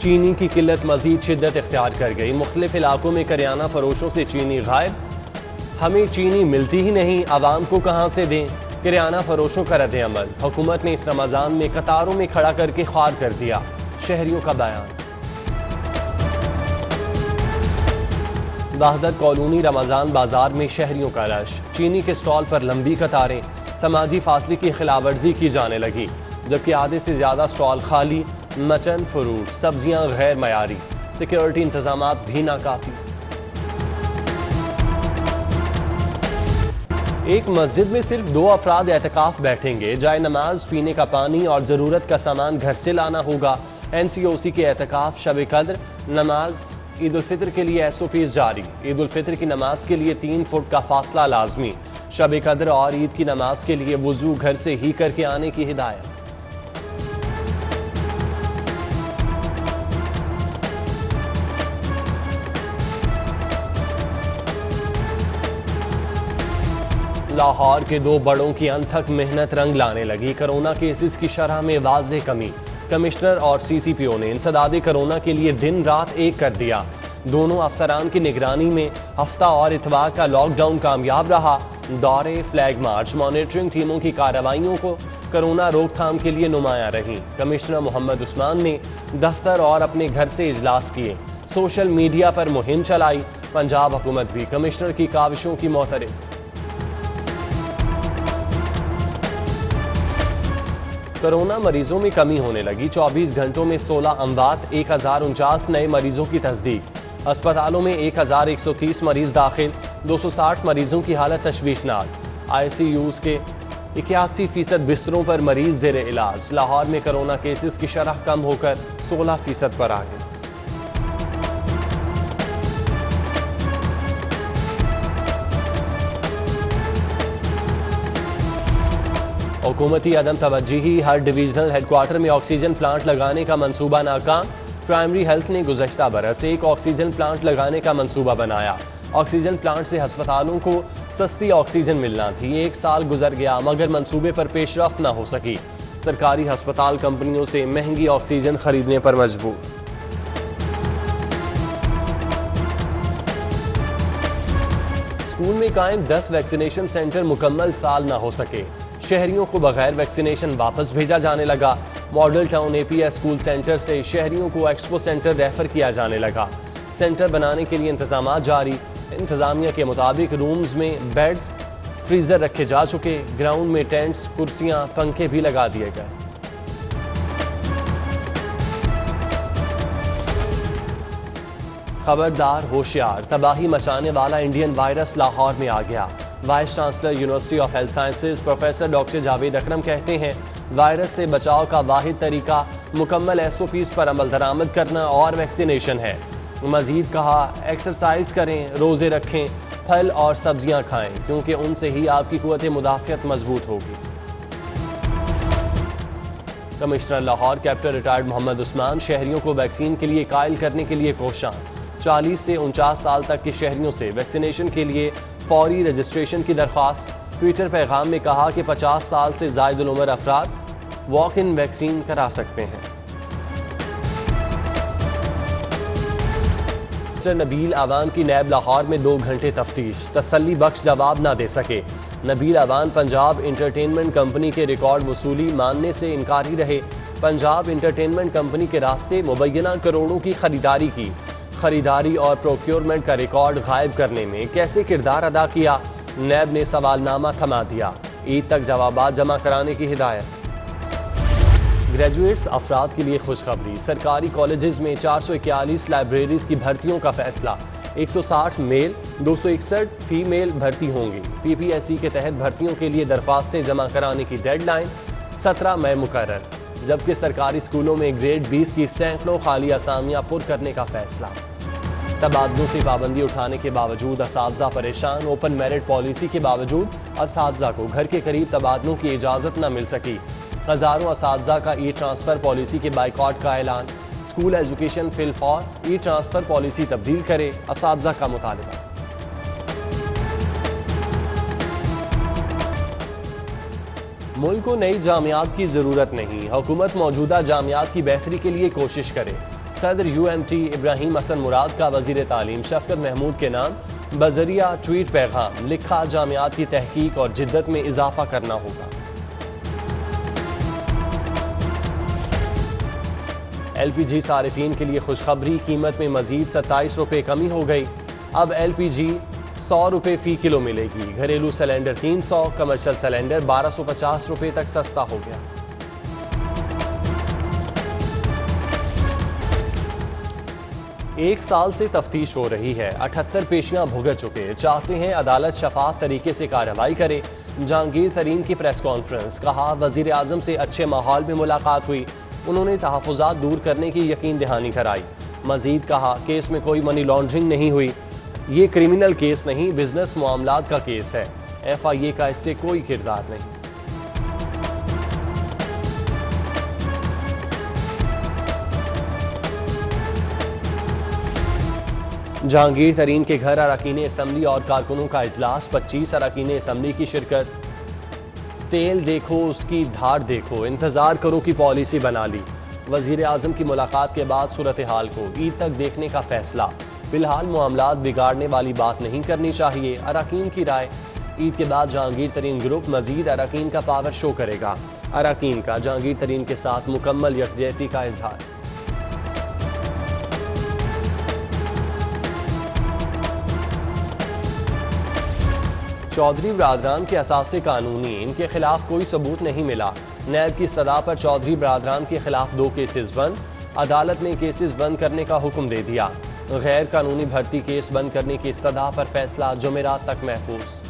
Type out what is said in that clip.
चीनी की किल्लत मजीद शिद्दत इख्तियार कर गई। मुख्तलिफ इलाकों में करियाना फरोशों से चीनी गायब। हमें चीनी मिलती ही नहीं, आवाम को कहाँ से दें? किराना फरोशों का रद्द अमल। हुकूमत ने इस रमज़ान में कतारों में खड़ा करके ख्वार कर दिया, शहरियों का बयान। वहदत कॉलोनी रमज़ान बाजार में शहरियों का रश। चीनी के स्टॉल पर लंबी कतारें। समाजी फासले की खिलाफवर्जी की जाने लगी, जबकि आधे से ज्यादा स्टॉल खाली। मटन, फ्रूट, सब्जियां गैर मयारी। सिक्योरिटी इंतजामात भी नाकाफी। एक मस्जिद में सिर्फ 2 अफराद एहतिकाफ बैठेंगे। जाए नमाज, पीने का पानी और जरूरत का सामान घर से लाना होगा। NCOC के एहतिकाफ, शब कद्र, नमाज, ईद उल फित्र के लिए SOPs जारी। ईद उल फित्र की नमाज के लिए 3 फुट का फासला लाजमी। शब कद्र और ईद की नमाज के लिए वुजू घर से ही करके आने की हिदायत। लाहौर के 2 बड़ों की अनथक मेहनत रंग लाने लगी। कोरोना केसेस की शरह में वाज़ेह कमी। कमिश्नर और CCPO ने इंसदादे कोरोना के लिए दिन रात एक कर दिया। दोनों अफसरान की निगरानी में हफ्ता और इतवार का लॉकडाउन कामयाब रहा। दौरे, फ्लैग मार्च, मॉनिटरिंग टीमों की कार्रवाइयों को कोरोना रोकथाम के लिए नुमाया रही। कमिश्नर मोहम्मद उस्मान ने दफ्तर और अपने घर से इजलास किए। सोशल मीडिया पर मुहिम चलाई। पंजाब हुकूमत भी कमिश्नर की काविशों की मोहतरफ। कोरोना मरीजों में कमी होने लगी। 24 घंटों में 16 अमवात, 1049 नए मरीजों की तस्दीक। अस्पतालों में 1130 मरीज दाखिल, 260 मरीजों की हालत तशवीशनाक। ICUs के 81% बिस्तरों पर मरीज जेर इलाज। लाहौर में कोरोना केसेस की शरह कम होकर 16% पर आ गई। हुकूमती अदम तवज्जुही। हर डिवीजनल हेडक्वार्टर में ऑक्सीजन प्लांट लगाने का मंसूबा नाकाम। प्राइमरी हेल्थ ने गुज़श्ता बरस एक ऑक्सीजन प्लांट लगाने का मंसूबा बनाया। ऑक्सीजन प्लांट से अस्पतालों को सस्ती ऑक्सीजन मिलना थी। 1 साल गुजर गया मगर मंसूबे पर पेशरफ्त न हो सकी। सरकारी अस्पताल कंपनियों से महंगी ऑक्सीजन खरीदने पर मजबूर। स्कूल में कायम 10 वैक्सीनेशन सेंटर मुकम्मल साल न हो सके। शहरियों को बगैर वैक्सीनेशन वापस भेजा जाने लगा। Model town APS school centre से शहरियों को एक्सपो सेंटर रेफर किया जाने लगा। सेंटर बनाने के लिए इंतजामात जारी। इंतजामिया के मुताबिक रूम्स में बेड्स, फ्रीजर रखे जा चुके। ग्राउंड में टेंट्स, कुर्सियां, पंखे भी लगा दिए गए। खबरदार, होशियार, तबाही मचाने वाला इंडियन वायरस लाहौर में आ गया। Vice chancellor university of health sciences professor doctor Javed Akram कहते हैं वायरस से बचाव का वाहिद तरीका मुकम्मल SOPs पर अमल दरामद करना और वैक्सीनेशन है। मजीद कहा, एक्सरसाइज करें, रोजे रखें, फल और सब्जियां खाएं, क्योंकि उनसे ही आपकी कुव्वत मुदाफ़ियत मजबूत होगी। Commissioner Lahore captain retired Mohammad Usman शहरियों को वैक्सीन के लिए कायल करने के लिए कोशां। 40 से 49 साल तक के शहरियों से वैक्सीनेशन के लिए फौरी रजिस्ट्रेशन की दरख्वास्त। ट्विटर पैगाम में कहा कि 50 साल से ज़ायद उम्र अफराद वॉक इन वैक्सीन करा सकते हैं। नबील अवान की नैब लाहौर में 2 घंटे तफ्तीश, तसल्ली बख्श जवाब न दे सके। नबील अवान पंजाब इंटरटेनमेंट कंपनी के रिकॉर्ड वसूली मानने से इनकारी रहे। पंजाब इंटरटेनमेंट कंपनी के रास्ते मुबैना करोड़ों की खरीदारी की। खरीदारी और प्रोक्योरमेंट का रिकॉर्ड गायब करने में कैसे किरदार अदा किया? नैब ने सवालनामा थमा दिया। ईद तक जवाबात जमा कराने की हिदायत। ग्रेजुएट्स अफराद के लिए खुशखबरी। सरकारी कॉलेजेस में 441 लाइब्रेरीज की भर्तियों का फैसला। 160 मेल, 261 फीमेल भर्ती होंगी। PPSC के तहत भर्तियों के लिए दरख्वास्तें जमा कराने की डेडलाइन 17 मई मुकर्रर। जबकि सरकारी स्कूलों में ग्रेड 20 की सैकड़ों खाली असामियां पुर करने का फैसला। तबादलों से पाबंदी उठाने के बावजूद असातिज़ा परेशान। ओपन मेरिट पॉलिसी के बावजूद असातिज़ा को घर के करीब तबादलों की इजाज़त न मिल सकी। हज़ारों असातिज़ा का ई-ट्रांसफ़र पॉलिसी के बाइकॉट का ऐलान। School education fill for e transfer policy तब्दील करे, असातिज़ा का मुतालबा। मुल्क को नई जामियात की ज़रूरत नहीं, हुकूमत मौजूदा जामियात की बेहतरी के लिए कोशिश करे। सदर UMT इब्राहिम हसन मुराद का वजीर तालीम शफकत महमूद के नाम बजरिया ट्वीट पैगाम लिखा, जामियात की तहकीक और जिद्दत में इजाफा करना होगा। LPG सारिफीन के लिए खुशखबरी, कीमत में मजीद 27 रुपये कमी हो गई। अब LPG 100 रुपये फ़ी किलो मिलेगी। घरेलू सिलेंडर 300, कमर्शियल सिलेंडर 1250 रुपये तक सस्ता हो गया। एक साल से तफ्तीश हो रही है, 78 पेशियां भुगत चुके, चाहते हैं अदालत शफाफ तरीके से कार्रवाई करे। जहांगीर तरीन की प्रेस कॉन्फ्रेंस, कहा वजीर आजम से अच्छे माहौल में मुलाकात हुई, उन्होंने तहफ़्फ़ुज़ात दूर करने की यकीन दहानी कराई। मजीद कहा केस में कोई मनी लॉन्ड्रिंग नहीं हुई, ये क्रिमिनल केस नहीं, बिजनेस मामलात का केस है, FIA का इससे कोई किरदार नहीं। जहांगीर तरीन के घर अरकान असम्बली और कारकुनों का इजलास, 25 अरकान असम्बली की शिरकत। तेल देखो उसकी धार देखो, इंतजार करो की पॉलिसी बना ली। वजीर आजम की मुलाकात के बाद सूरत हाल को ईद तक देखने का फैसला, फिलहाल मामलात बिगाड़ने वाली बात नहीं करनी चाहिए, अरकान की राय। ईद के बाद जहांगीर तरीन ग्रुप मजीद अरकान का पावर शो करेगा। अरकान का जहांगीर तरीन के साथ मुकम्मल यकजहती का इजहार। चौधरी बरादरान के असासे कानूनी, इनके खिलाफ कोई सबूत नहीं मिला। नैब की सदा पर चौधरी बरादरान के खिलाफ 2 केसेस बंद, अदालत ने केसेस बंद करने का हुक्म दे दिया। गैर कानूनी भर्ती केस बंद करने की सदा पर फैसला जुमेरात तक महफूज।